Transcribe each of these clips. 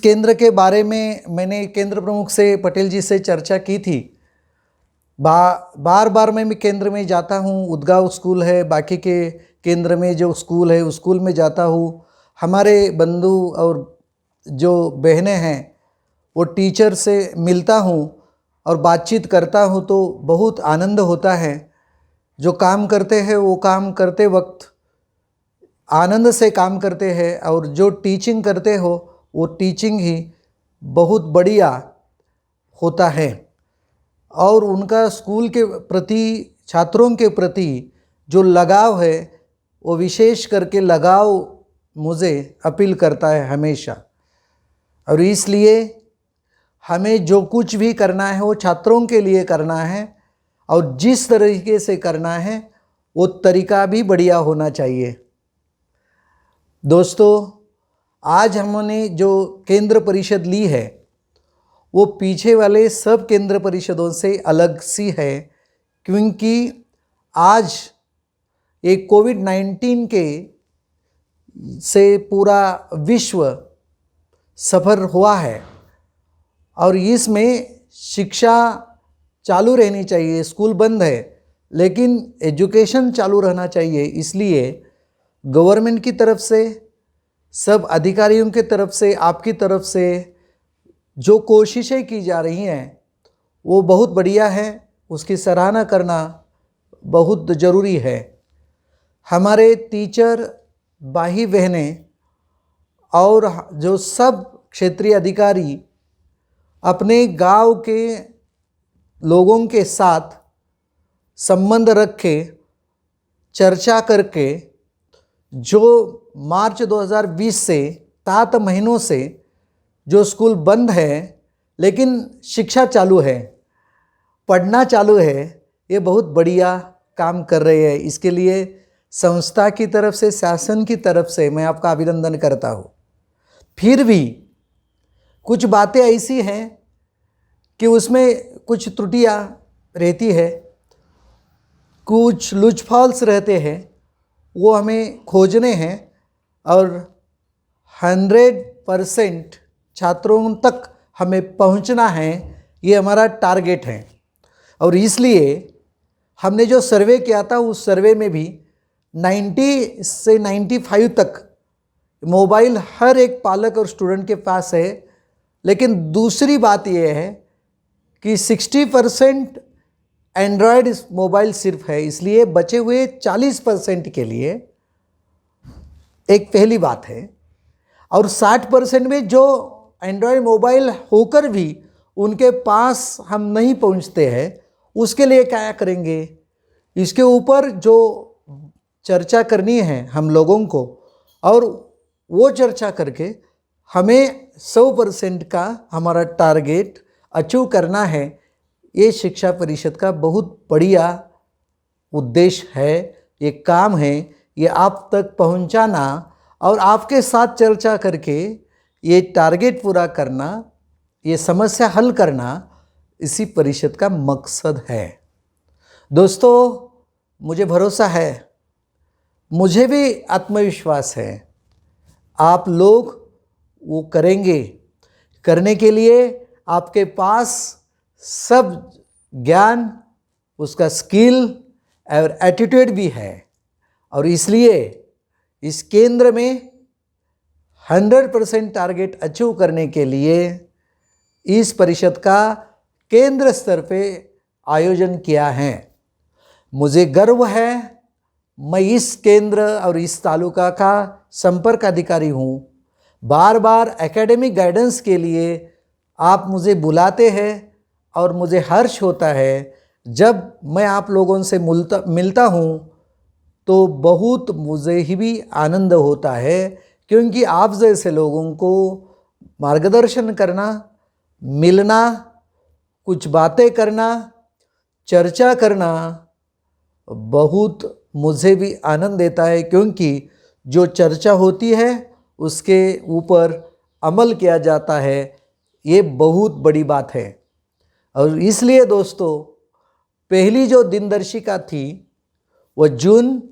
केंद्र के बारे में मैंने केंद्र प्रमुख से पटेल जी से चर्चा की थी। बार बार मैं केंद्र में जाता हूँ। उदगांव स्कूल है, बाकी के केंद्र में जो स्कूल है उस स्कूल में जाता हूँ। हमारे बंधु और जो बहनें हैं वो टीचर से मिलता हूँ और बातचीत करता हूँ तो बहुत आनंद होता है। जो काम करते हैं वो काम करते वक्त आनंद से काम करते हैं और जो टीचिंग करते हो वो टीचिंग ही बहुत बढ़िया होता है। और उनका स्कूल के प्रति, छात्रों के प्रति जो लगाव है वो विशेष करके लगाव मुझे अपील करता है हमेशा। और इसलिए हमें जो कुछ भी करना है वो छात्रों के लिए करना है और जिस तरीके से करना है वो तरीका भी बढ़िया होना चाहिए। दोस्तों, आज हमने जो केंद्र परिषद ली है वो पीछे वाले सब केंद्र परिषदों से अलग सी है, क्योंकि आज एक कोविड-19 के से पूरा विश्व सफ़र हुआ है और इसमें शिक्षा चालू रहनी चाहिए। स्कूल बंद है लेकिन एजुकेशन चालू रहना चाहिए। इसलिए गवर्नमेंट की तरफ से, सब अधिकारियों की तरफ से, आपकी तरफ से जो कोशिशें की जा रही हैं वो बहुत बढ़िया है। उसकी सराहना करना बहुत ज़रूरी है। हमारे टीचर भाई बहनें और जो सब क्षेत्रीय अधिकारी अपने गांव के लोगों के साथ संबंध रख के चर्चा करके जो मार्च 2020 से 7 महीनों से जो स्कूल बंद है लेकिन शिक्षा चालू है, पढ़ना चालू है, ये बहुत बढ़िया काम कर रहे हैं। इसके लिए संस्था की तरफ से, शासन की तरफ से मैं आपका अभिनंदन करता हूँ। फिर भी कुछ बातें ऐसी हैं कि उसमें कुछ त्रुटियाँ रहती है, कुछ लूज फॉल्स रहते हैं, वो हमें खोजने हैं और 100% छात्रों तक हमें पहुंचना है। ये हमारा टारगेट है। और इसलिए हमने जो सर्वे किया था उस सर्वे में भी 90 से 95 तक मोबाइल हर एक पालक और स्टूडेंट के पास है। लेकिन दूसरी बात यह है कि 60% एंड्रॉयड मोबाइल सिर्फ है। इसलिए बचे हुए 40% के लिए एक पहली बात है। और 60% में जो एंड्रॉयड मोबाइल होकर भी उनके पास हम नहीं पहुंचते हैं, उसके लिए क्या करेंगे, इसके ऊपर जो चर्चा करनी है हम लोगों को, और वो चर्चा करके हमें 100% का हमारा टारगेट अचीव करना है। ये शिक्षा परिषद का बहुत बढ़िया उद्देश्य है, ये काम है। ये आप तक पहुंचाना और आपके साथ चर्चा करके ये टारगेट पूरा करना, ये समस्या हल करना इसी परिषद का मकसद है। दोस्तों, मुझे भरोसा है, मुझे भी आत्मविश्वास है, आप लोग वो करेंगे। करने के लिए आपके पास सब ज्ञान, उसका स्किल और एटीट्यूड भी है। और इसलिए इस केंद्र में 100% टारगेट अचीव करने के लिए इस परिषद का केंद्र स्तर पे आयोजन किया है। मुझे गर्व है, मैं इस केंद्र और इस तालुका का संपर्क अधिकारी हूँ। बार बार एकेडमिक गाइडेंस के लिए आप मुझे बुलाते हैं और मुझे हर्ष होता है जब मैं आप लोगों से मिलता हूँ तो बहुत मुझे ही भी आनंद होता है, क्योंकि आप जैसे लोगों को मार्गदर्शन करना, मिलना, कुछ बातें करना, चर्चा करना बहुत मुझे भी आनंद देता है, क्योंकि जो चर्चा होती है उसके ऊपर अमल किया जाता है। ये बहुत बड़ी बात है। और इसलिए दोस्तों, पहली जो दिनदर्शिका थी वो जून,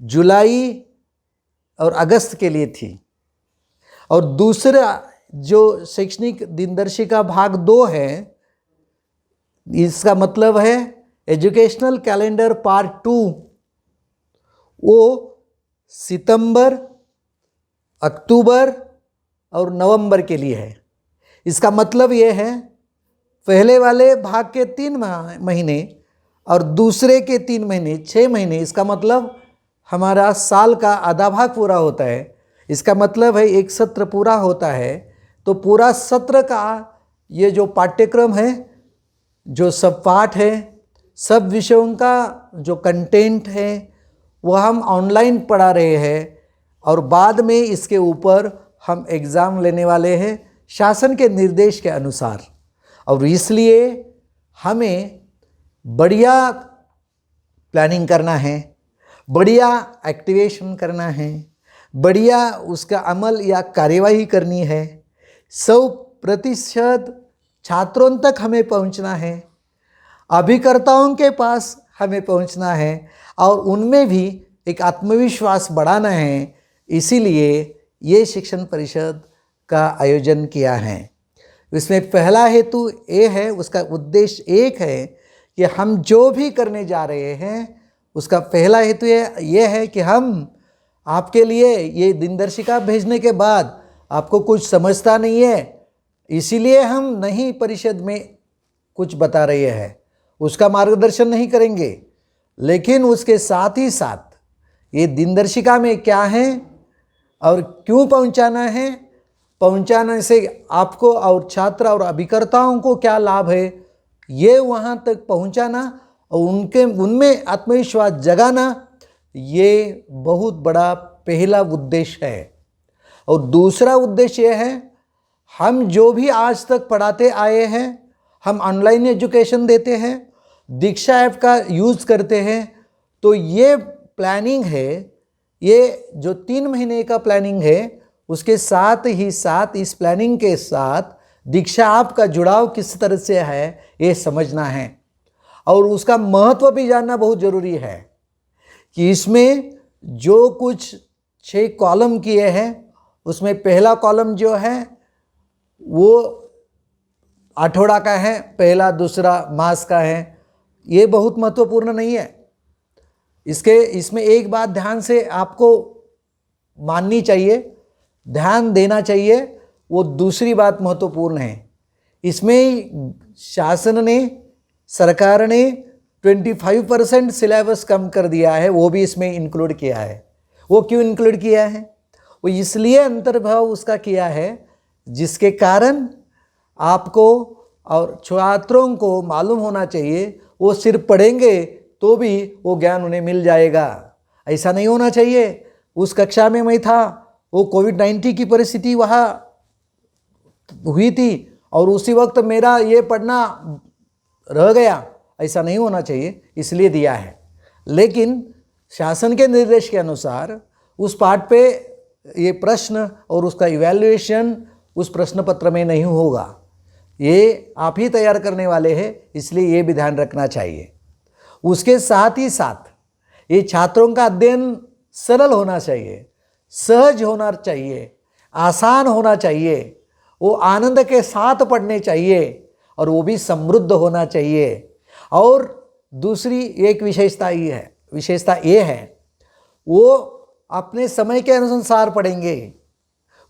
जुलाई और अगस्त के लिए थी, और दूसरा जो शैक्षणिक दिनदर्शिका भाग 2 है, इसका मतलब है एजुकेशनल कैलेंडर पार्ट 2, वो सितंबर, अक्टूबर और नवंबर के लिए है। इसका मतलब ये है पहले वाले भाग के 3 महीने और दूसरे के 3 महीने, 6 महीने, इसका मतलब हमारा साल का आधा भाग पूरा होता है। इसका मतलब है एक सत्र पूरा होता है, तो पूरा सत्र का ये जो पाठ्यक्रम है, जो सब पाठ है, सब विषयों का जो कंटेंट है, वह हम ऑनलाइन पढ़ा रहे हैं और बाद में इसके ऊपर हम एग्ज़ाम लेने वाले हैं शासन के निर्देश के अनुसार। और इसलिए हमें बढ़िया प्लानिंग करना है, बढ़िया एक्टिवेशन करना है, बढ़िया उसका अमल या कार्यवाही करनी है। 100% छात्रों तक हमें पहुंचना है, अभिकर्ताओं के पास हमें पहुंचना है और उनमें भी एक आत्मविश्वास बढ़ाना है। इसीलिए ये शिक्षण परिषद का आयोजन किया है। इसमें पहला हेतु ये है, उसका उद्देश्य एक है कि हम जो भी करने जा रहे हैं उसका पहला हेतु ये है कि हम आपके लिए ये दिनदर्शिका भेजने के बाद आपको कुछ समझता नहीं है, इसीलिए हम नई परिषद में कुछ बता रहे हैं, उसका मार्गदर्शन नहीं करेंगे। लेकिन उसके साथ ही साथ ये दिनदर्शिका में क्या है और क्यों पहुंचाना है, पहुंचाने से आपको और छात्र और अभिकर्ताओं को क्या लाभ है, ये वहाँ तक पहुंचाना और उनमें आत्मविश्वास जगाना, ये बहुत बड़ा पहला उद्देश्य है। और दूसरा उद्देश्य ये है, हम जो भी आज तक पढ़ाते आए हैं, हम ऑनलाइन एजुकेशन देते हैं, दीक्षा ऐप का यूज़ करते हैं, तो ये प्लानिंग है, ये जो 3 महीने का प्लानिंग है, उसके साथ ही साथ इस प्लानिंग के साथ दीक्षा ऐप का जुड़ाव किस तरह से है ये समझना है। और उसका महत्व भी जानना बहुत ज़रूरी है कि इसमें जो कुछ 6 कॉलम किए हैं, उसमें पहला कॉलम जो है वो आठौड़ा का है, पहला दूसरा मास का है। ये बहुत महत्वपूर्ण नहीं है। इसमें एक बात ध्यान से आपको माननी चाहिए, ध्यान देना चाहिए, वो दूसरी बात महत्वपूर्ण है। इसमें शासन ने, सरकार ने 25% सिलेबस कम कर दिया है, वो भी इसमें इंक्लूड किया है। वो क्यों इंक्लूड किया है? वो इसलिए अंतर्भाव उसका किया है जिसके कारण आपको और छात्रों को मालूम होना चाहिए, वो सिर्फ पढ़ेंगे तो भी वो ज्ञान उन्हें मिल जाएगा, ऐसा नहीं होना चाहिए। उस कक्षा में मैं था, वो कोविड-19 की परिस्थिति वहाँ हुई थी और उसी वक्त मेरा ये पढ़ना रह गया, ऐसा नहीं होना चाहिए, इसलिए दिया है। लेकिन शासन के निर्देश के अनुसार उस पाठ पे ये प्रश्न और उसका इवैल्यूएशन उस प्रश्न पत्र में नहीं होगा, ये आप ही तैयार करने वाले हैं, इसलिए ये भी ध्यान रखना चाहिए। उसके साथ ही साथ ये छात्रों का अध्ययन सरल होना चाहिए, सहज होना चाहिए, आसान होना चाहिए, वो आनंद के साथ पढ़ने चाहिए और वो भी समृद्ध होना चाहिए। और दूसरी एक विशेषता ये है, वो अपने समय के अनुसार पढ़ेंगे।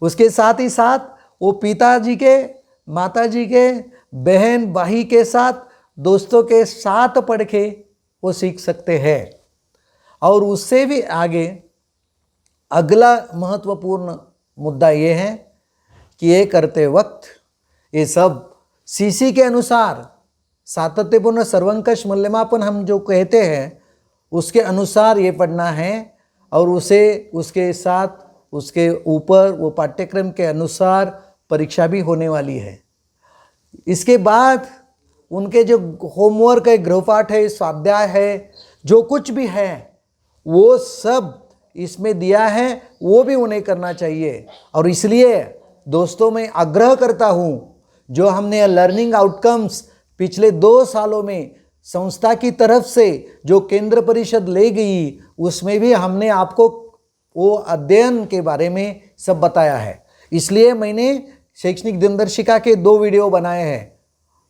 उसके साथ ही साथ वो पिताजी के, माताजी के, बहन भाई के साथ, दोस्तों के साथ पढ़ के वो सीख सकते हैं। और उससे भी आगे अगला महत्वपूर्ण मुद्दा ये है कि ये करते वक्त ये सब सीसी के अनुसार, सातत्यपूर्ण सर्वंकष मूल्यमापन हम जो कहते हैं, उसके अनुसार ये पढ़ना है और उसे उसके साथ उसके ऊपर वो पाठ्यक्रम के अनुसार परीक्षा भी होने वाली है। इसके बाद उनके जो होमवर्क है, गृहपाठ है, स्वाध्याय है, जो कुछ भी है वो सब इसमें दिया है, वो भी उन्हें करना चाहिए। और इसलिए दोस्तों मैं आग्रह करता हूँ, जो हमने लर्निंग आउटकम्स पिछले 2 सालों में संस्था की तरफ से जो केंद्र परिषद ले गई, उसमें भी हमने आपको वो अध्ययन के बारे में सब बताया है। इसलिए मैंने शैक्षणिक दिनदर्शिका के 2 वीडियो बनाए हैं,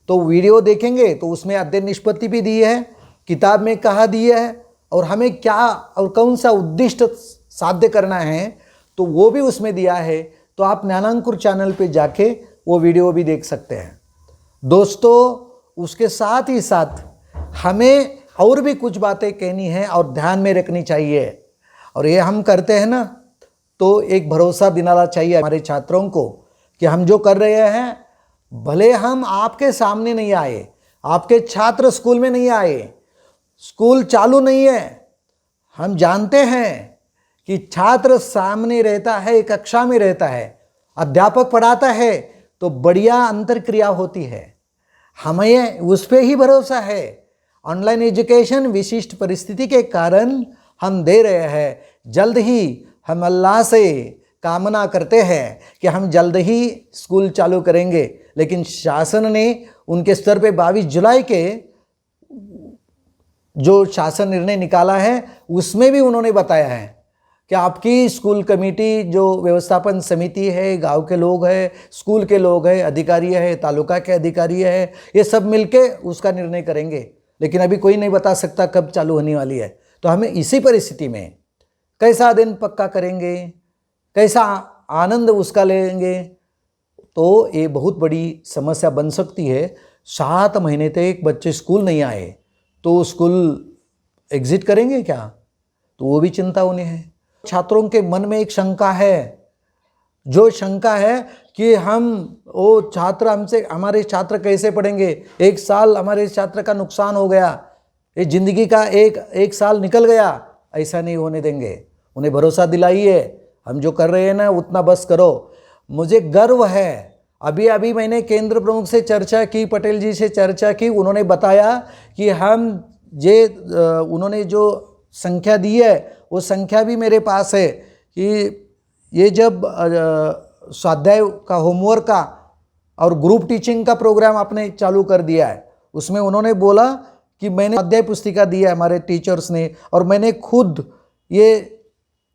तो वीडियो देखेंगे तो उसमें अध्ययन निष्पत्ति भी दी है, किताब में कहा दिया है और हमें क्या और कौन सा उद्दिष्ट साध्य करना है तो वो भी उसमें दिया है। तो आप ज्ञानांकुर चैनल पे जाके वो वीडियो भी देख सकते हैं। दोस्तों, उसके साथ ही साथ हमें और भी कुछ बातें कहनी है और ध्यान में रखनी चाहिए, और ये हम करते हैं ना, तो एक भरोसा दिलाना चाहिए हमारे छात्रों को कि हम जो कर रहे हैं, भले हम आपके सामने नहीं आए, आपके छात्र स्कूल में नहीं आए, स्कूल चालू नहीं है, हम जानते हैं कि छात्र सामने रहता है, कक्षा में रहता है, अध्यापक पढ़ाता है तो बढ़िया अंतर्क्रिया होती है, हमें उस पर ही भरोसा है। ऑनलाइन एजुकेशन विशिष्ट परिस्थिति के कारण हम दे रहे हैं। जल्द ही हम अल्लाह से कामना करते हैं कि हम जल्द ही स्कूल चालू करेंगे, लेकिन शासन ने उनके स्तर पे 22 जुलाई के जो शासन निर्णय निकाला है उसमें भी उन्होंने बताया है कि आपकी स्कूल कमेटी, जो व्यवस्थापन समिति है, गांव के लोग हैं, स्कूल के लोग हैं, अधिकारी है, तालुका के अधिकारी है, ये सब मिलके उसका निर्णय करेंगे, लेकिन अभी कोई नहीं बता सकता कब चालू होने वाली है। तो हमें इसी परिस्थिति में कैसा दिन पक्का करेंगे, कैसा आनंद उसका लेंगे, तो ये बहुत बड़ी समस्या बन सकती है। 7 महीने तक बच्चे स्कूल नहीं आए तो स्कूल एग्जिट करेंगे क्या, तो वो भी चिंता उन्हें है। छात्रों के मन में एक शंका है, जो शंका है कि वो छात्र हमारे छात्र कैसे पढ़ेंगे, 1 साल हमारे छात्र का नुकसान हो गया, ये जिंदगी का एक साल निकल गया, ऐसा नहीं होने देंगे। उन्हें भरोसा दिलाइए, हम जो कर रहे हैं ना उतना बस करो। मुझे गर्व है, अभी मैंने केंद्र प्रमुख से चर्चा की, पटेल जी से चर्चा की, उन्होंने बताया कि उन्होंने जो संख्या दी है वो संख्या भी मेरे पास है कि ये जब स्वाध्याय का, होमवर्क का और ग्रुप टीचिंग का प्रोग्राम आपने चालू कर दिया है, उसमें उन्होंने बोला कि मैंने स्वाध्याय पुस्तिका दी है हमारे टीचर्स ने, और मैंने खुद ये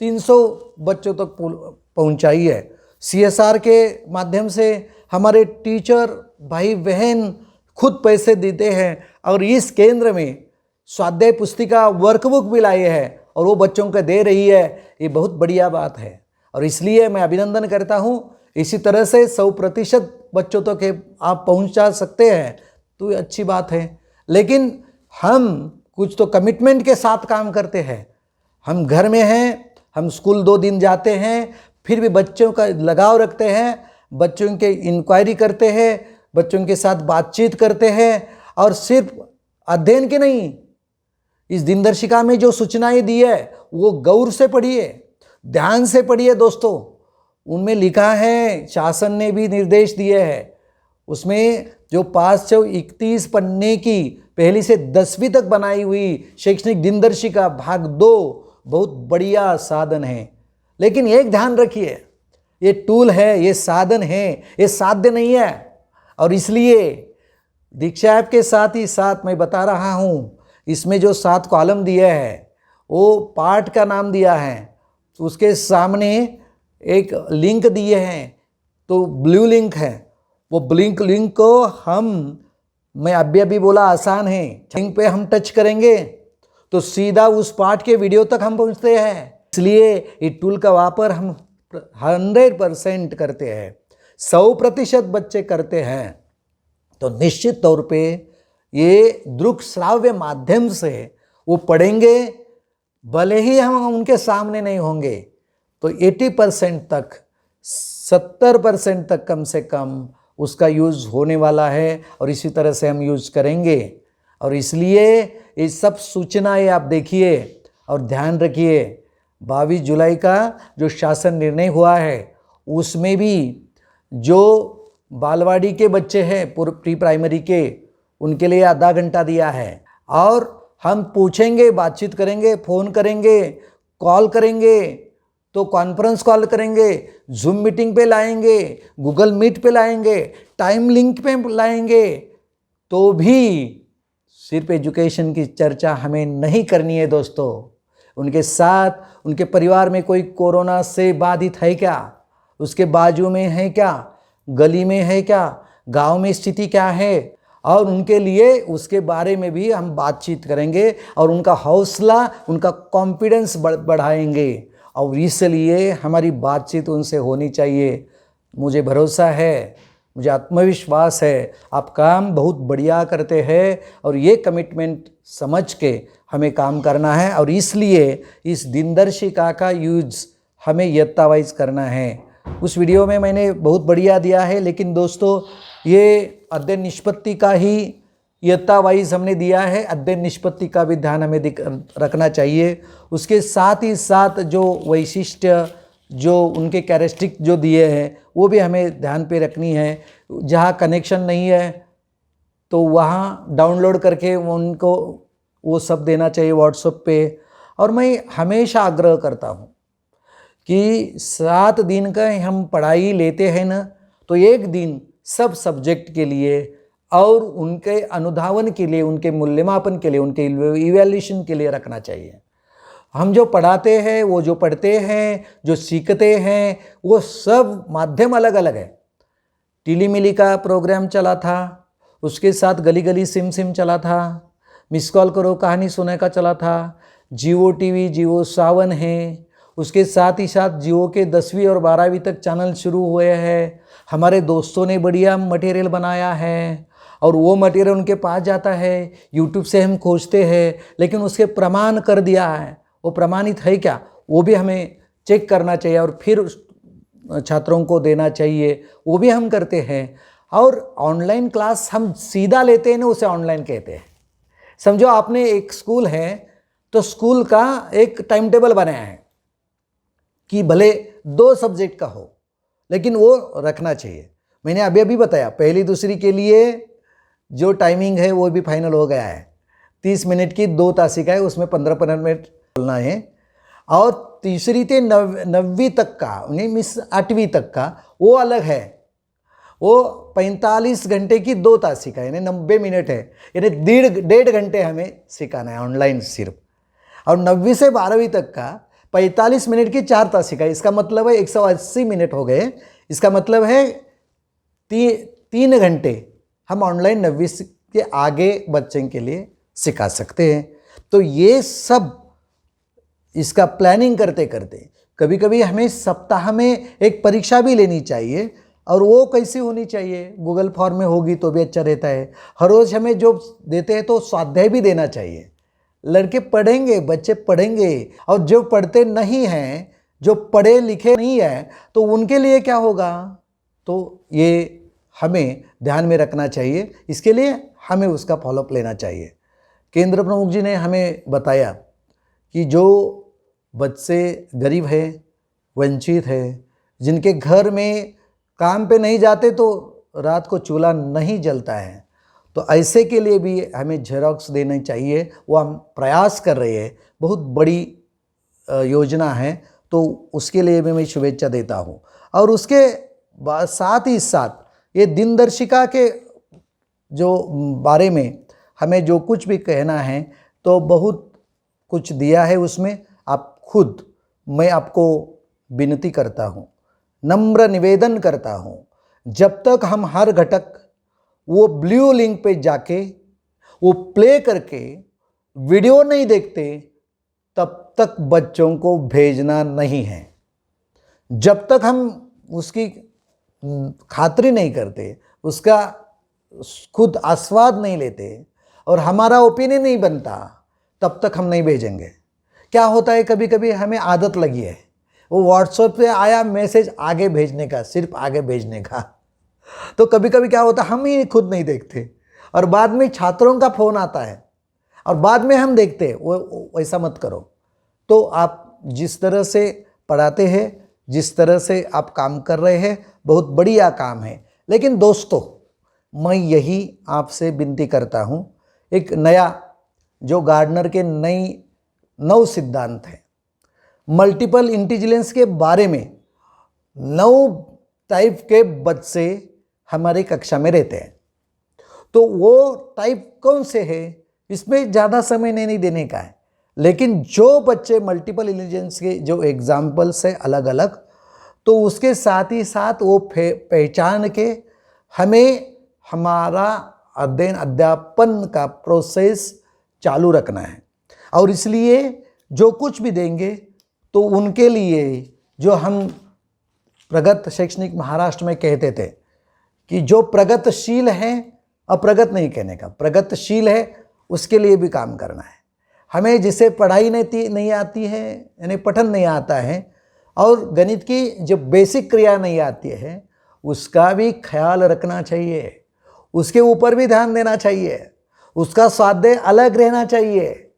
300 बच्चों तक पहुंचाई है। CSR के माध्यम से हमारे टीचर भाई बहन खुद पैसे देते हैं और इस केंद्र में स्वाध्याय पुस्तिका वर्कबुक भी लाए हैं और वो बच्चों को दे रही है। ये बहुत बढ़िया बात है और इसलिए मैं अभिनंदन करता हूँ। इसी तरह से 100% बच्चों तक आप पहुँचा सकते हैं तो ये अच्छी बात है, लेकिन हम कुछ तो कमिटमेंट के साथ काम करते हैं। हम घर में हैं, हम स्कूल 2 दिन जाते हैं, फिर भी बच्चों का लगाव रखते हैं, बच्चों के इंक्वायरी करते हैं, बच्चों के साथ बातचीत करते हैं, और सिर्फ अध्ययन के नहीं, इस दिनदर्शिका में जो सूचनाएं दी है वो गौर से पढ़िए, ध्यान से पढ़िए दोस्तों। उनमें लिखा है, शासन ने भी निर्देश दिए हैं, उसमें जो 531 पन्ने की पहली से 10वीं तक बनाई हुई शैक्षणिक दिनदर्शिका भाग 2 बहुत बढ़िया साधन है। लेकिन एक ध्यान रखिए, ये टूल है, ये साधन है, ये साध्य नहीं है। और इसलिए दीक्षा ऐप के साथ ही साथ मैं बता रहा हूँ, इसमें जो 7 कॉलम दिए हैं वो पाठ का नाम दिया है, उसके सामने एक लिंक दिए हैं, तो ब्लू लिंक है, वो ब्लिंक लिंक को मैं अभी बोला आसान है, लिंक पे हम टच करेंगे तो सीधा उस पाठ के वीडियो तक हम पहुंचते हैं। इसलिए इस टूल का वापर हम 100% करते हैं, 100% बच्चे करते हैं, तो निश्चित तौर पे ये दृक श्राव्य माध्यम से वो पढ़ेंगे। भले ही हम उनके सामने नहीं होंगे तो 80% तक, 70% तक कम से कम उसका यूज़ होने वाला है, और इसी तरह से हम यूज़ करेंगे। और इसलिए ये सब सूचनाएं आप देखिए और ध्यान रखिए। 22 जुलाई का जो शासन निर्णय हुआ है उसमें भी जो बालवाड़ी के बच्चे हैं, प्री प्राइमरी के, उनके लिए आधा घंटा दिया है, और हम पूछेंगे, बातचीत करेंगे, फ़ोन करेंगे, कॉल करेंगे, तो कॉन्फ्रेंस कॉल करेंगे, जूम मीटिंग पे लाएंगे, गूगल मीट पे लाएंगे, टाइम लिंक पे लाएंगे, तो भी सिर्फ एजुकेशन की चर्चा हमें नहीं करनी है दोस्तों। उनके साथ उनके परिवार में कोई कोरोना से बाधित है क्या, उसके बाजू में है क्या, गली में है क्या, गांव में स्थिति क्या है, और उनके लिए उसके बारे में भी हम बातचीत करेंगे और उनका हौसला, उनका कॉन्फिडेंस बढ़ाएंगे। और इसलिए हमारी बातचीत उनसे होनी चाहिए। मुझे भरोसा है, मुझे आत्मविश्वास है, आप काम बहुत बढ़िया करते हैं और ये कमिटमेंट समझ के हमें काम करना है। और इसलिए इस दिनदर्शिका का यूज हमें यथावाइज करना है। उस वीडियो में मैंने बहुत बढ़िया दिया है, लेकिन दोस्तों ये अध्ययन निष्पत्ति का ही यथावाइज हमने दिया है। अध्ययन निष्पत्ति का भी ध्यान हमें रखना चाहिए। उसके साथ ही साथ जो वैशिष्ट्य, जो उनके कैरेक्टरिस्टिक जो दिए हैं वो भी हमें ध्यान पे रखनी है। जहाँ कनेक्शन नहीं है तो वहाँ डाउनलोड करके उनको वो सब देना चाहिए व्हाट्सएप पे। और मैं हमेशा आग्रह करता हूँ कि 7 दिन का हम पढ़ाई लेते हैं ना, तो एक दिन सब सब्जेक्ट के लिए और उनके अनुधावन के लिए, उनके मूल्यमापन के लिए, उनके इवैल्यूएशन के लिए रखना चाहिए। हम जो पढ़ाते हैं, वो जो पढ़ते हैं, जो सीखते हैं, वो सब माध्यम अलग अलग है। टिलीमिली का प्रोग्राम चला था, उसके साथ गली गली सिम सिम चला था, मिस कॉल करो कहानी सुने का चला था, जियो टीवी, जियो सावन है, उसके साथ ही साथ जियो के 10वीं और 12वीं तक चैनल शुरू हुए हैं। हमारे दोस्तों ने बढ़िया मटेरियल बनाया है और वो मटेरियल उनके पास जाता है, यूट्यूब से हम खोजते हैं, लेकिन उसके प्रमाण कर दिया है, वो प्रमाणित है क्या, वो भी हमें चेक करना चाहिए और फिर छात्रों को देना चाहिए। वो भी हम करते हैं। और ऑनलाइन क्लास हम सीधा लेते हैं ना, उसे ऑनलाइन कहते हैं। समझो आपने एक स्कूल है तो स्कूल का एक टाइम टेबल बनाया है कि भले 2 सब्जेक्ट का हो, लेकिन वो रखना चाहिए। मैंने अभी अभी बताया, पहली दूसरी के लिए जो टाइमिंग है वो भी फाइनल हो गया है। 30 मिनट की 2 तासिका है, उसमें 15-15 मिनट बोलना है। और तीसरी से 9वीं तक का, नहीं मिस 8वीं तक का, वो अलग है। वो 45 घंटे की 2 तासिका यानी 90 मिनट है, यानी 1.5 घंटे हमें सिखाना है ऑनलाइन सिर्फ। और 9वीं से 12वीं तक का 45 मिनट की 4 तासिका, इसका मतलब है 180 मिनट हो गए। इसका मतलब है 3 घंटे हम ऑनलाइन 9वीं के आगे बच्चे के लिए सिखा सकते हैं। तो ये सब इसका प्लानिंग करते करते कभी कभी हमें सप्ताह में एक परीक्षा भी लेनी चाहिए। और वो कैसी होनी चाहिए, गूगल फॉर्म में होगी तो भी अच्छा रहता है। हर रोज़ हमें जो देते हैं तो स्वाध्याय भी देना चाहिए। लड़के पढ़ेंगे, बच्चे पढ़ेंगे, और जो पढ़ते नहीं हैं, जो पढ़े लिखे नहीं हैं, तो उनके लिए क्या होगा, तो ये हमें ध्यान में रखना चाहिए। इसके लिए हमें उसका फॉलोअप लेना चाहिए। केंद्र प्रमुख जी ने हमें बताया कि जो बच्चे गरीब है, वंचित है, जिनके घर में काम पे नहीं जाते तो रात को चूल्हा नहीं जलता है, तो ऐसे के लिए भी हमें जेरोक्स देनी चाहिए। वो हम प्रयास कर रहे हैं, बहुत बड़ी योजना है, तो उसके लिए भी मैं शुभेच्छा देता हूँ। और उसके साथ ही साथ ये दिनदर्शिका के जो बारे में हमें जो कुछ भी कहना है, तो बहुत कुछ दिया है उसमें। आप खुद, मैं आपको विनती करता हूँ, नम्र निवेदन करता हूँ, जब तक हम हर घटक वो ब्लू लिंक पे जाके वो प्ले करके वीडियो नहीं देखते, तब तक बच्चों को भेजना नहीं है। जब तक हम उसकी खातिरी नहीं करते, उसका खुद आस्वाद नहीं लेते और हमारा ओपिनियन नहीं बनता, तब तक हम नहीं भेजेंगे। क्या होता है, कभी कभी हमें आदत लगी है, वो व्हाट्सएप पे आया मैसेज आगे भेजने का, सिर्फ आगे भेजने का। तो कभी कभी क्या होता है, हम ही खुद नहीं देखते और बाद में छात्रों का फ़ोन आता है और बाद में हम देखते हैं। वो वैसा मत करो। तो आप जिस तरह से पढ़ाते हैं, जिस तरह से आप काम कर रहे हैं, बहुत बढ़िया काम है। लेकिन दोस्तों, मैं यही आपसे विनती करता हूँ, एक नया जो गार्डनर के 9 सिद्धांत है, मल्टीपल इंटेलिजेंस के बारे में 9 टाइप के बच्चे हमारी कक्षा में रहते हैं। तो वो टाइप कौन से है, इसमें ज़्यादा समय नहीं देने का है। लेकिन जो बच्चे मल्टीपल इंटेलिजेंस के जो एग्जाम्पल्स है अलग अलग, तो उसके साथ ही साथ वो पहचान के हमें हमारा अध्ययन अध्यापन का प्रोसेस चालू रखना है। और इसलिए जो कुछ भी देंगे तो उनके लिए जो हम प्रगत शैक्षणिक महाराष्ट्र में कहते थे कि जो प्रगतिशील है, अप्रगत नहीं कहने का, प्रगतिशील है, उसके लिए भी काम करना है। हमें जिसे पढ़ाई नहीं आती है, यानी पठन नहीं आता है, और गणित की जो बेसिक क्रिया नहीं आती है, उसका भी ख्याल रखना चाहिए, उसके ऊपर भी ध्यान देना चाहिए, उसका स्वाध्याय अलग रहना चाहिए।